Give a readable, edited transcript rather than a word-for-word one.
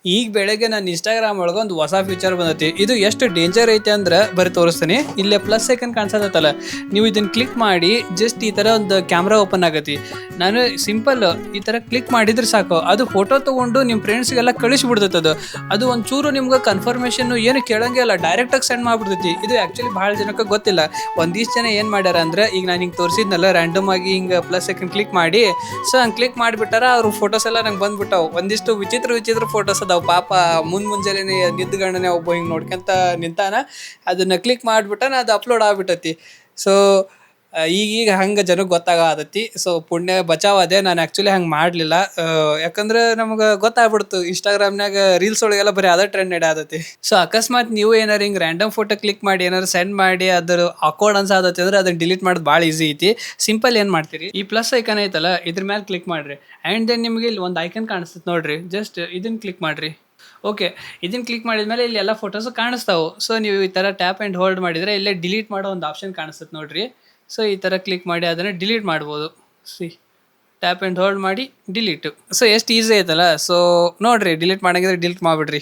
ಈಗ ಬೆಳಗ್ಗೆ ನನ್ನ ಇನ್ಸ್ಟಾಗ್ರಾಮ್ ಒಳಗೆ ಒಂದು ಹೊಸ ಫೀಚರ್ ಬಂದೈತಿ. ಇದು ಎಷ್ಟು ಡೇಂಜರ್ ಐತೆ ಅಂದ್ರೆ ಬರೀ ತೋರಿಸ್ತೀನಿ. ಇಲ್ಲೇ ಪ್ಲಸ್ ಐಕನ್ ಕಾಣಿಸತ್ತಲ್ಲ, ನೀವು ಇದನ್ನ ಕ್ಲಿಕ್ ಮಾಡಿ ಜಸ್ಟ್ ಈ ತರ ಒಂದು ಕ್ಯಾಮ್ರಾ ಓಪನ್ ಆಗತಿ. ನಾನು ಸಿಂಪಲ್ ಈ ತರ ಕ್ಲಿಕ್ ಮಾಡಿದ್ರೆ ಸಾಕು, ಅದು ಫೋಟೋ ತಗೊಂಡು ನಿಮ್ಮ ಫ್ರೆಂಡ್ಸ್ಗೆಲ್ಲ ಕಳಿಸ್ಬಿಡ್ತೈತೆ. ಅದು ಒಂಚೂರು ನಿಮ್ಗೆ ಕನ್ಫರ್ಮೇಶನ್ ಏನು ಕೇಳಂಗೆ ಇಲ್ಲ, ಡೈರೆಕ್ಟ್ ಆಗಿ ಸೆಂಡ್ ಮಾಡ್ಬಿಡ್ತೈತಿ. ಇದು ಆಕ್ಚುಲಿ ಬಹಳ ಜನಕ್ಕೆ ಗೊತ್ತಿಲ್ಲ. ಒಂದಿಷ್ಟು ಜನ ಏನ್ ಮಾಡ್ಯಾರ ಅಂದ್ರೆ, ಈಗ ನಾನು ಹಿಂಗೆ ತೋರಿಸಿದ್ನಲ್ಲ ರ್ಯಾಂಡಮ್ ಆಗಿ ಹಿಂಗೆ ಪ್ಲಸ್ ಐಕನ್ ಕ್ಲಿಕ್ ಮಾಡಿ, ಸೊ ಹಂಗೆ ಕ್ಲಿಕ್ ಮಾಡಿಬಿಟ್ಟಾರ. ಅವ್ರ ಫೋಟೋಸ್ ಎಲ್ಲ ನಂಗೆ ಬಂದ್ಬಿಟ್ಟಾವ. ಒಂದಿಷ್ಟು ವಿಚಿತ್ರ ಫೋಟೋಸ್ ಅದಾವ. ಪಾಪ ಮುಂಜಾನೆ ನಿದ್ಗಣ್ಣನೆ ಒಬ್ಬ ಹಿಂಗೆ ನೋಡ್ಕೊಂತ ನಿಂತಾನ, ಅದನ್ನ ಕ್ಲಿಕ್ ಮಾಡಿಬಿಟ್ಟಾನ, ಅದು ಅಪ್ಲೋಡ್ ಆಗ್ಬಿಟ್ಟತಿ. ಸೊ ಈಗೀಗ ಹಂಗೆ ಜನಕ್ಕೆ ಗೊತ್ತಾಗತೈತಿ. ಸೊ ಪುಣ್ಯ ಬಚಾವ್ ಅದೇ, ನಾನು ಆ್ಯಕ್ಚುಲಿ ಹಂಗೆ ಮಾಡಲಿಲ್ಲ. ಯಾಕಂದ್ರೆ ನಮ್ಗೆ ಗೊತ್ತಾಗ್ಬಿಡ್ತು ಇನ್ಸ್ಟಾಗ್ರಾಮ್ನಾಗ ರೀಲ್ಸ್ ಒಳಗೆಲ್ಲ ಬರೀ ಅದೇ ಟ್ರೆಂಡ್ ನಡೆಯತೈತಿ. ಸೊ ಅಕಸ್ಮಾತ್ ನೀವು ಏನಾರು ಹಿಂಗೆ ರ್ಯಾಂಡಮ್ ಫೋಟೋ ಕ್ಲಿಕ್ ಮಾಡಿ ಏನಾರು ಸೆಂಡ್ ಮಾಡಿ ಅದ್ರ ಅಕೌಂಟ್ ಅನ್ಸಾದತಿ ಅಂದ್ರೆ ಅದನ್ನ ಡಿಲೀಟ್ ಮಾಡೋದು ಭಾಳ ಈಸಿ ಐತಿ. ಸಿಂಪಲ್ ಏನು ಮಾಡ್ತೀರಿ, ಈ ಪ್ಲಸ್ ಐಕನ್ ಐತಲ್ಲ ಇದ್ರ ಮೇಲೆ ಕ್ಲಿಕ್ ಮಾಡಿರಿ. ಆ್ಯಂಡ್ ದೆನ್ ನಿಮಗೆ ಇಲ್ಲಿ ಒಂದು ಐಕನ್ ಕಾಣಿಸ್ತದೆ ನೋಡ್ರಿ, ಜಸ್ಟ್ ಇದನ್ನ ಕ್ಲಿಕ್ ಮಾಡಿರಿ. ಓಕೆ, ಇದನ್ನ ಕ್ಲಿಕ್ ಮಾಡಿದ್ಮೇಲೆ ಇಲ್ಲಿ ಎಲ್ಲ ಫೋಟೋಸು ಕಾಣಿಸ್ತಾವೆ. ಸೊ ನೀವು ಈ ಥರ ಟ್ಯಾಪ್ ಆ್ಯಂಡ್ ಹೋಲ್ಡ್ ಮಾಡಿದರೆ ಇಲ್ಲೇ ಡಿಲೀಟ್ ಮಾಡೋ ಒಂದು ಆಪ್ಷನ್ ಕಾಣಿಸ್ತದೆ ನೋಡ್ರಿ. ಸೊ ಈ ಥರ ಕ್ಲಿಕ್ ಮಾಡಿ ಅದನ್ನು ಡಿಲೀಟ್ ಮಾಡ್ಬೋದು. ಟ್ಯಾಪ್ ಆ್ಯಂಡ್ ಹೋಲ್ಡ್ ಮಾಡಿ ಡಿಲೀಟು. ಸೊ ಎಷ್ಟು ಈಸಿ ಐತಲ್ಲ. ಸೊ ನೋಡಿರಿ, ಡಿಲೀಟ್ ಮಾಡಂಗಿದ್ರೆ ಡಿಲೀಟ್ ಮಾಡಿಬಿಡ್ರಿ.